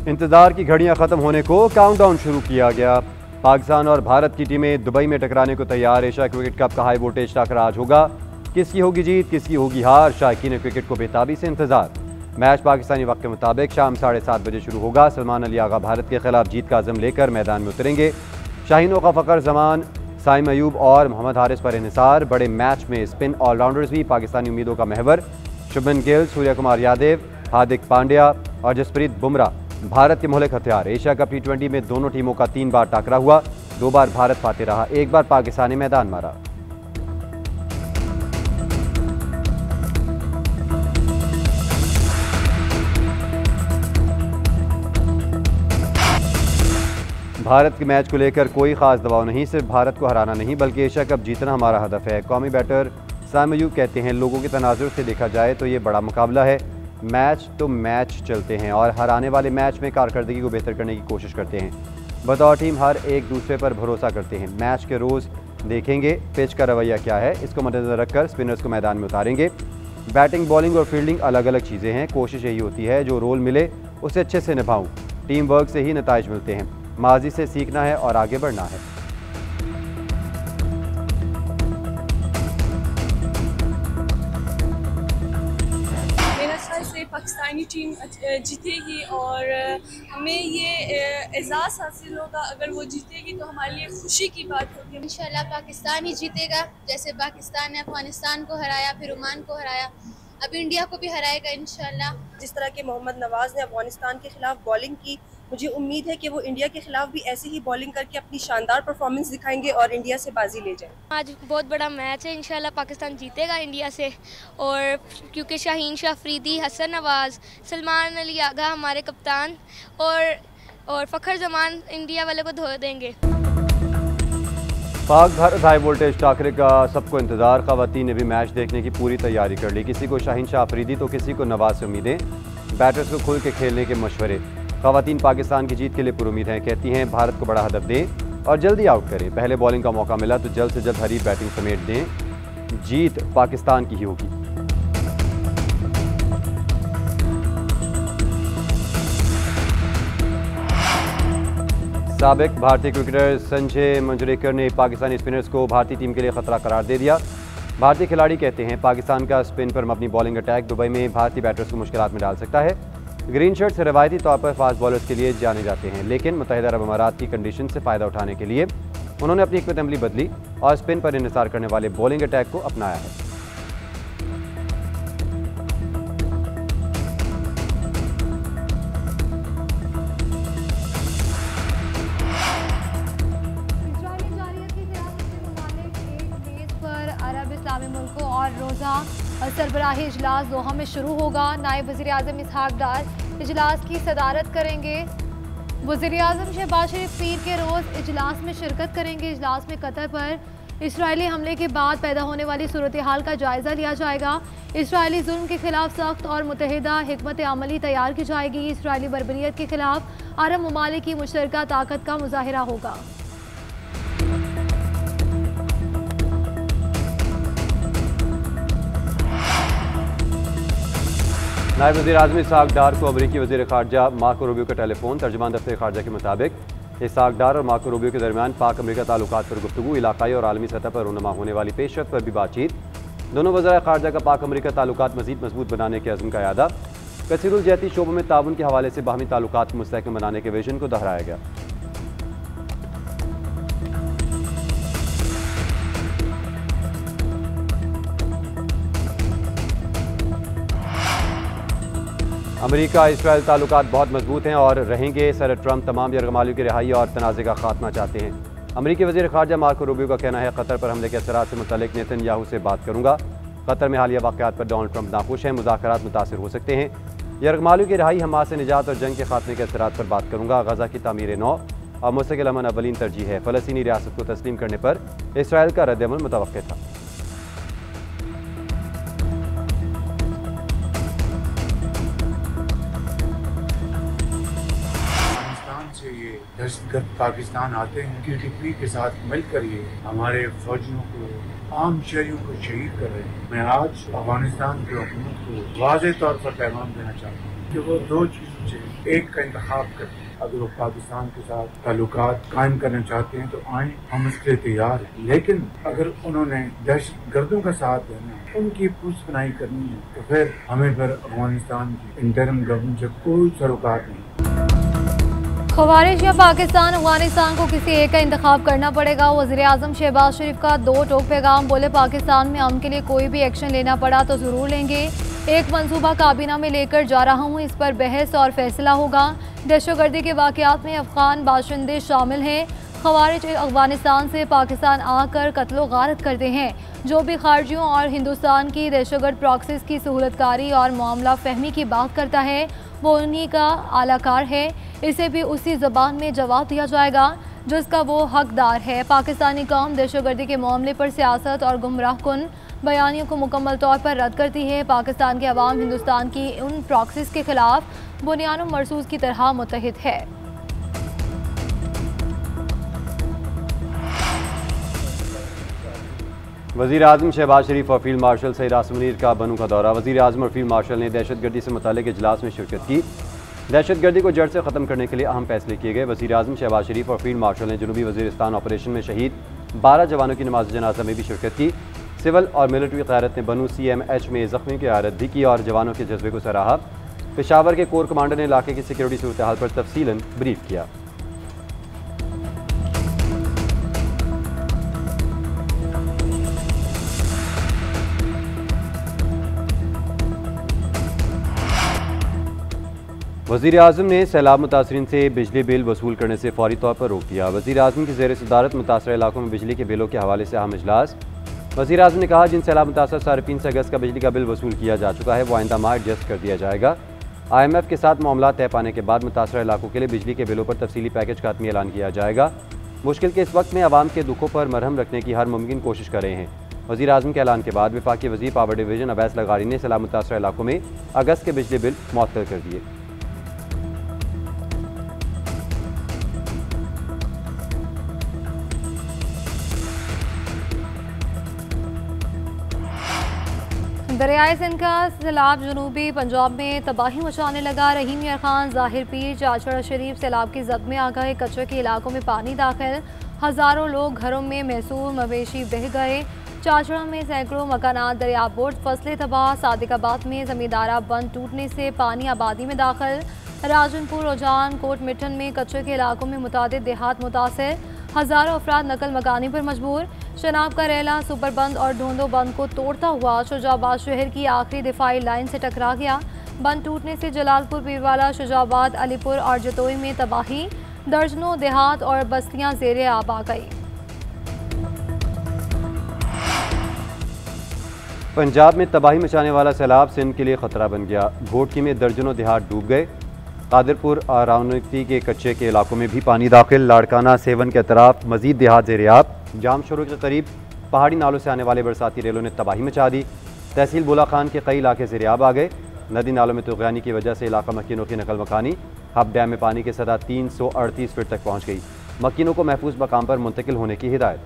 इंतजार की घड़ियां खत्म होने को काउंटडाउन शुरू किया गया। पाकिस्तान और भारत की टीमें दुबई में टकराने को तैयार। एशिया क्रिकेट कप का हाई वोल्टेज टक्कर आज होगा। किसकी होगी जीत, किसकी होगी हार, शायकीन क्रिकेट को बेताबी से इंतजार। मैच पाकिस्तानी वक्त के मुताबिक शाम 7:30 बजे शुरू होगा। सलमान अली आगा भारत के खिलाफ जीत का अज़म लेकर मैदान में उतरेंगे। शाहीनों का फ़खर जमान, साइम अयूब और मोहम्मद हारिस पर इन्हिसार। बड़े मैच में स्पिन ऑलराउंडर्स भी पाकिस्तानी उम्मीदों का महवर। शुभमन गिल, सूर्य कुमार यादव, हार्दिक पांड्या और जसप्रीत बुमराह भारत के मोहलिक हथियार। एशिया कप T20 में दोनों टीमों का 3 बार टाकरा हुआ। 2 बार भारत फाते रहा, 1 बार पाकिस्तान ने मैदान मारा। भारत के मैच को लेकर कोई खास दबाव नहीं। सिर्फ भारत को हराना नहीं बल्कि एशिया कप जीतना हमारा हदफ है। कौमी बैटर साइम अयूब कहते हैं, लोगों के तनाजुर से देखा जाए तो ये बड़ा मुकाबला है। मैच तो मैच चलते हैं और हराने वाले मैच में कारकर्दगी को बेहतर करने की कोशिश करते हैं। बतौर टीम हर एक दूसरे पर भरोसा करते हैं। मैच के रोज़ देखेंगे पिच का रवैया क्या है, इसको मद्देनजर रखकर स्पिनर्स को मैदान में उतारेंगे। बैटिंग, बॉलिंग और फील्डिंग अलग अलग चीज़ें हैं। कोशिश यही होती है जो रोल मिले उसे अच्छे से निभाऊं। टीम वर्क से ही नताइज मिलते हैं। माजी से सीखना है और आगे बढ़ना है। पाकिस्तानी टीम जीतेगी और हमें ये एजाज़ हासिल होगा। अगर वो जीतेगी तो हमारे लिए खुशी की बात होगी। इंशाल्लाह पाकिस्तान ही जीतेगा। जैसे पाकिस्तान ने अफगानिस्तान को हराया, फिर ओमान को हराया, अब इंडिया को भी हराएगा इंशाल्लाह। जिस तरह के मोहम्मद नवाज़ ने अफगानिस्तान के खिलाफ बॉलिंग की, मुझे उम्मीद है कि वो इंडिया के खिलाफ भी ऐसी ही बॉलिंग करके अपनी शानदार परफॉर्मेंस दिखाएंगे और इंडिया से बाजी ले जाएं। आज बहुत बड़ा मैच है, इंशाल्लाह पाकिस्तान जीतेगा इंडिया से। और क्योंकि शाहीन शाह अफरीदी, हसन नवाज़, सलमान अली आगा हमारे कप्तान और फ़खर जमान इंडिया वाले को धो देंगे। पाक भारत हाई वोल्टेज टाकरे का सबको इंतजार। ख़वातीन ने भी मैच देखने की पूरी तैयारी कर ली। किसी को शाहीन शाह अफरीदी तो किसी को नवाज से उम्मीदें। बैटर्स को खुल के खेलने के मशवरे। ख़वातीन पाकिस्तान की जीत के लिए पुरुमीद हैं। कहती हैं भारत को बड़ा हदफ दें और जल्दी आउट करें। पहले बॉलिंग का मौका मिला तो जल्द से जल्द हरीफ बैटिंग समेट दें। जीत पाकिस्तान की ही होगी। साबिक भारतीय क्रिकेटर संजय मंजरेकर ने पाकिस्तानी स्पिनर्स को भारतीय टीम के लिए खतरा करार दे दिया। भारतीय खिलाड़ी कहते हैं पाकिस्तान का स्पिन पर मबनी बॉलिंग अटैक दुबई में भारतीय बैटर्स को मुश्किलात में डाल सकता है। ग्रीन शर्ट्स रवायती तौर पर फास्ट बॉलर्स के लिए जाने जाते हैं, लेकिन मुत्तहिदा अरब अमारात की कंडीशन से फ़ायदा उठाने के लिए उन्होंने अपनी हिकमत अमली बदली और स्पिन पर इन्हिसार करने वाले बॉलिंग अटैक को अपनाया है। अरब इस्लामी मुल्कों और रोज़ा सरबराही इजलास दोहा में शुरू होगा। नायब वज़ीर आज़म इसहाक डार इजलास की सदारत करेंगे। वज़ीर आज़म शहबाज शरीफ पीर के रोज़ इजलास में शिरकत करेंगे। इजलास में कतर पर इसराइली हमले के बाद पैदा होने वाली सूरत हाल का जायज़ा लिया जाएगा। इसराइली जुल्म के खिलाफ सख्त और मुतहिदा हिकमत अमली तैयार की जाएगी। इसराइली बर्बरियत के खिलाफ अरब ममालिक की मुश्तरका ताकत का मुजाहिरा होगा। नायब वज़ीर आज़म इसहाक डार को अमरीकी वज़ीर ख़ारजा मार्को रूबियो का टेलीफोन। तर्जुमान दफ्तर ख़ारजा के मुताबिक इसहाक डार और मार्को रूबियो के दरमियान पाक अमरीका ताल्लुकात पर गुफ्तगू, इलाकाई और आलमी सतह पर रूनुमा होने वाली पेशरफ्त पर भी बातचीत। दोनों वज़राए ख़ारजा का पाक अमरीका ताल्लुकात मज़ीद मजबूत बनाने के अज़्म का यादा। कसीरुल जहती शोबों में ताउन के हवाले से बाहमी ताल्लुकात को मुस्तहकम बनाने के विजन को दोहराया गया। अमेरिका इसराइल ताल्लुकात बहुत मजबूत हैं और रहेंगे। सर ट्रंप तमाम यरगमालियों की रिहाई और तनाज़े का खात्मा चाहते हैं। अमेरिकी वज़ीर ख़ारजा मार्को रूबियो का कहना है कतर पर हमले के असरात से मुतल्लिक़ नेतन्याहू से बात करूँगा। कतर में हालिया वाक़यात पर डोनाल्ड ट्रंप नाखुश हैं। मुज़ाकरात मुतासिर हो सकते हैं। यरगमालियों की रिहाई, हमास से निजात और जंग के खात्मे के असरात पर बात करूँगा। गज़ा की तामीर नौ और मुस्तक़िल अमन अवलीन तरजीह है। फ़लस्तीनी रियासत को तस्लीम करने पर इसराइल का रद्द-ए-अमल मुतवक्किल था। ये दहशतगर्द पाकिस्तान आते हैं, TTP के साथ मिलकर ये हमारे फौजियों को, आम शहरियों को शहीद कर रहे हैं। मैं आज अफगानिस्तान की हुकूमत को वाज़े तौर पर पैगाम देना चाहता हूँ कि वो दो चीज़ों से एक का इंतखाब करें। अगर वो पाकिस्तान के साथ ताल्लुकात कायम करना चाहते हैं तो आए, हम उसके लिए तैयार हैं। लेकिन अगर उन्होंने दहशतगर्दों का साथ देना, उनकी पुष्पनाई करनी है, तो फिर हमें फिर अफगानिस्तान की इंटरिम गवर्नमेंट से कोई सरोकार नहीं। ख़वारिज या पाकिस्तान, अफगानिस्तान को किसी एक का इंतखाब करना पड़ेगा। वज़ीर-ए-आज़म शहबाज शरीफ का दो टोक पैगाम। बोले, पाकिस्तान में अमन के लिए कोई भी एक्शन लेना पड़ा तो ज़रूर लेंगे। एक मंसूबा काबीना में लेकर जा रहा हूँ, इस पर बहस और फैसला होगा। दहशतगर्दी के वाक़यात में अफ़गान बाशिंदे शामिल हैं। ख़वारिज अफ़गानिस्तान से पाकिस्तान आकर कत्लो गारत करते हैं। जो भी खारजियों और हिंदुस्तान की दहशतगर्द प्रॉक्सीज की सहूलतकारी और मामला फहमी की बात करता है, वो उन्हीं का आलाकार है। इसे भी उसी ज़बान में जवाब दिया जाएगा जिसका वो हकदार है। पाकिस्तानी कौम दहशतगर्दी के मामले पर सियासत और गुमराह कुन बयानियों को मुकम्मल तौर पर रद्द करती है। पाकिस्तान के अवाम हिंदुस्तान की उन प्रॉक्सीज के खिलाफ बुनियाद मरसूस की तरह मुत्तहिद है। वज़ीर-ए-आज़म शहबाज शरीफ और फील्ड मार्शल सईद आसिम मुनीर का बनू का दौरा। वज़ीर-ए-आज़म और फील्ड मार्शल ने दहशतगर्दी से मुताल्लिक़ इजलास में शिरकत की। दहशतगर्दी को जड़ से ख़त्म करने के लिए अहम फैसले किए गए। वज़ीर-ए-आज़म शहबाज शरीफ और फील्ड मार्शल ने जनूबी वज़ीरिस्तान ऑपरेशन में शहीद 12 जवानों की नमाज जनाजा में भी शिरकत की। सिविल और मिलिट्री क़यादत ने बनू CMH में ज़ख्मी की आरत भी की और जवानों के जज्बे को सराहा। पेशावर के कोर कमांडर ने इलाके की सिक्योरिटी सूरत हाल पर तफसीलन ब्रीफ किया। वज़ीर-ए-आज़म ने सैलाब मुतासरीन से बिजली बिल वसूल करने से फौरी तौर पर रोक दिया। वज़ीर-ए-आज़म की ज़ेर सदारत मुतासरा इलाकों में बिजली के बिलों के हवाले से अहम इजलास। वज़ीर-ए-आज़म ने कहा, जिन सैलाब मुतासर सार्फिन से अगस्त का बिजली का बिल वसूल किया जा चुका है वो आइंदा माह एडजस्ट कर दिया जाएगा। IMF के साथ मामला तय पाने के बाद मुतासरा इलाकों के लिए बिजली के बिलों पर तफसीली पैकेज का हतमी ऐलान किया जाएगा। मुश्किल के इस वक्त में आवाम के दुखों पर मरहम रखने की हर मुमकिन कोशिश कर रहे हैं। वज़ीर-ए-आज़म के ऐलान के बाद वफाकी वज़ीर पावर डिवीज़न अवैस लगारी ने सैलाब मुतासरा इलाकों में अगस्त के बिजली बिल मुअत्तल कर दिए। दरियाए सिंध का सैलाब जनूबी पंजाब में तबाही मचाने लगा। रहीम यार खान, ज़ाहिर पीर, चाचड़ा शरीफ सैलाब की जद में आ गए। कच्चे के इलाकों में पानी दाखिल, हज़ारों लोग घरों में महसूर, मवेशी बह गए। चाचड़ा में सैकड़ों मकानात दरियाबोर्ड, फसलें तबाह। सादिकाबाद में ज़मींदारा बंद टूटने से पानी आबादी में दाखिल। राजनपुर, रोजान, कोट मिठन में कच्चे के इलाकों में मुतादिद देहात मुतासर, हज़ारों अफराद नकल मकानी पर मजबूर। शनाब का रेला सुपर बंद और ढोंदो बंद को तोड़ता हुआ शुजाबाद शहर की आखिरी दिफाई लाइन से टकरा गया। बंद टूटने से जलालपुर, पीरवाला, शुजाबाद, अलीपुर और जतोई में तबाही। दर्जनों देहात और बस्तियां ज़ेरे आब आ गई। पंजाब में तबाही मचाने वाला सैलाब सिंध के लिए खतरा बन गया। घोटकी में दर्जनों देहात डूब गए। कादिरपुर और रावनती के कच्चे के इलाकों में भी पानी दाखिल। लाड़काना, सेवन के अतराफ मजीद देहात ज़ेरे-आब। जाम शुरू के करीब पहाड़ी नालों से आने वाले बरसाती रेलों ने तबाही मचा दी। तहसील बुला खान के कई इलाके ज़ेरे-आब आ गए। नदी नालों में तुग़यानी की वजह से इलाका मकीनों की नकल मकानी। हब डैम में पानी की सतह 338 फीट तक पहुँच गई। मकीनों को महफूज मकाम पर मुंतकिल होने की हिदायत।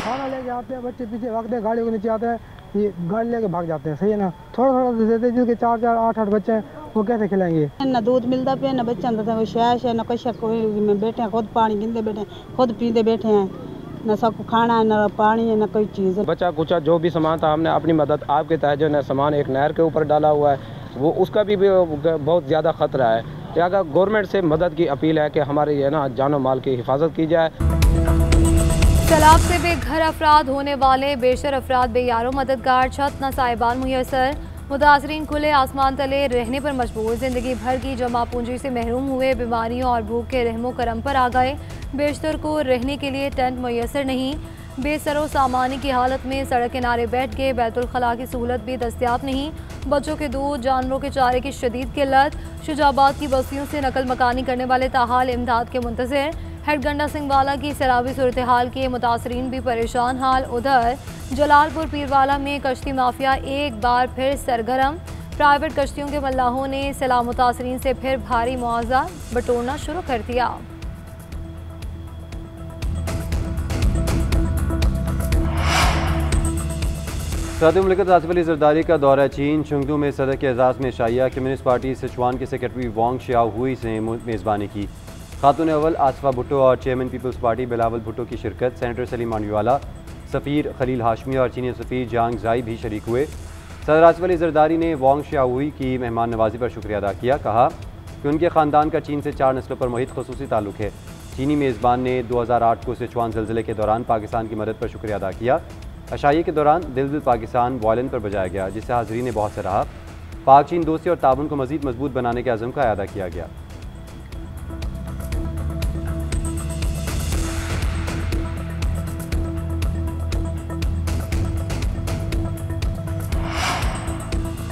खाना लेके आते हैं, बच्चे पीछे भागते हैं, गाड़ी को नीचे आते हैं, ये गाड़ी लेके भाग जाते हैं। सही है ना, थोड़ा थोड़ा देते हैं। जिसके 4-4, 8-8 बच्चे हैं वो कैसे खिलाएंगे? ना दूध मिलता पे ना बच्चा कोई शैश है ना कुछ में बैठे हैं, खुद पानी गिनते बैठे हैं, खुद पीते बैठे हैं। ना सबको खाना है, ना पानी है, ना कोई चीज़ है। बचा कुचा जो भी सामान था हमने अपनी मदद आपके तहत जो है सामान एक नहर के ऊपर डाला हुआ है, वो उसका भी बहुत ज़्यादा ख़तरा है। लिहाजा गवर्नमेंट से मदद की अपील है कि हमारे ये ना जानो माल की हिफाजत की जाए। सैलाब से बेघर अफराद होने वाले बेशर अफराद बेयारो मददगार, छत न साहिबान मुयसर। मुतासरीन खुले आसमान तले रहने पर मजबूर, ज़िंदगी भर की जमा पूंजी से महरूम हुए, बीमारियों और भूख के रहमो करम पर आ गए। बेशतर को रहने के लिए टेंट मुयसर नहीं। बेसरो सामानी की हालत में सड़क किनारे बैठ के बैतुल खला की सहूलत भी दस्तियाब नहीं। बच्चों के दूध, जानवरों के चारे की शदीद किल्लत। शुजाबाद की बस्तियों से नकल मकानी करने वाले ताहाल इमदाद के मुंतज़िर। हेडगंडा सिंह वाला की सैलाबी सूरत हाल के मुतासरीन भी परेशान हाल। उधर जलालपुर पीरवाला में कश्ती माफिया एक बार फिर सरगर्म। प्राइवेट कश्तियों के मल्लाहों ने सैलाब मुतासरीन से फिर भारी मुआवजा बटोरना शुरू कर दिया। सदर मुमलिकत आसिफ अली जरदारी का दौरा चीन। चंगदू में सदर के एजाज़ में शाइया कम्युनिस्ट पार्टी सिचुआन के सेक्रेटरी वांग शियाओहुई से मेज़बानी की। खातून अव्वल आसफा भुट्टो और चेयरमैन पीपल्स पार्टी बिलावल भुट्टो की शिरकत। सेनेटर सलीम मांडवीवाला, सफ़ीर खलील हाशमी और चीनी सफ़ीर जांग जाई भी शरीक हुए। सदर आसिफ अली जरदारी ने वांग शियाओहुई की मेहमान नवाजी पर शुक्रिया अदा किया। कहा कि उनके ख़ानदान का चीन से 4 नस्लों पर मुहित ख़ुसूसी ताल्लुक़ है। चीनी मेज़बान ने 2008 को सिचुआन ज़लज़ले के दौरान पाकिस्तान की मदद पर शुक्रिया अदा किया। अशाइये के दौरान दिल दिल पाकिस्तान वायलिन पर बजाया गया, जिसे हाज़रीन ने बहुत सराहा। पाक चीन दोस्ती और ताउन को मज़ीद मजबूत बनाने के अज़म का अदा किया गया।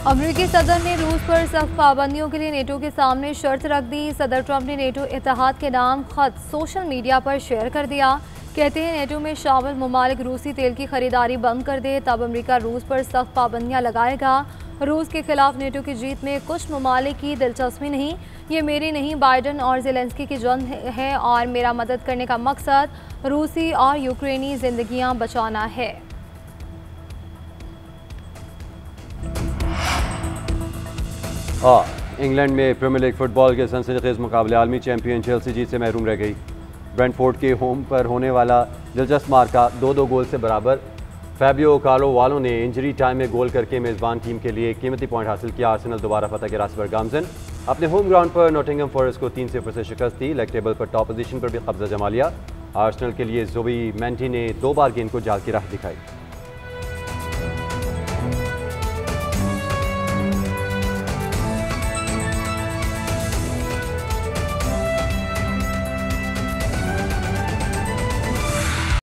अमरीकी सदर ने रूस पर सख्त पाबंदियों के लिए नेटो के सामने शर्त रख दी। सदर ट्रंप ने नेटो इत्तेहाद के नाम खत सोशल मीडिया पर शेयर कर दिया। कहते हैं नेटो में शामिल ममालिक रूसी तेल की खरीदारी बंद कर दे, तब अमरीका रूस पर सख्त पाबंदियां लगाएगा। रूस के खिलाफ नेटो की जीत में कुछ ममालिक की दिलचस्पी नहीं, ये मेरी नहीं बाइडन और ज़ेलेंस्की की जंग है और मेरा मदद करने का मकसद रूसी और यूक्रेनी जिंदगियां बचाना है। इंग्लैंड में प्रीमियर लीग फुटबॉल के सनसनीखेज मुकाबले आलमी चैंपियन चेल्सी जीत से महरूम रह गई। ब्रेंटफोर्ड के होम पर होने वाला दिलचस्प मार्का 2-2 गोल से बराबर। फैबियो कार्लोवालो ने इंजरी टाइम में गोल करके मेज़बान टीम के लिए कीमती पॉइंट हासिल किया। आर्सेनल दोबारा फतह के रास्ते पर गामजन। अपने होम ग्राउंड पर नॉटिंघम फॉरेस्ट को 3-0 से शिकस्त दी। लेग टेबल पर टॉप पोजीशन पर भी कब्जा जमा लिया। आर्सेनल के लिए जोबी मेंटी ने 2 बार गेंद को जाल की राह दिखाई।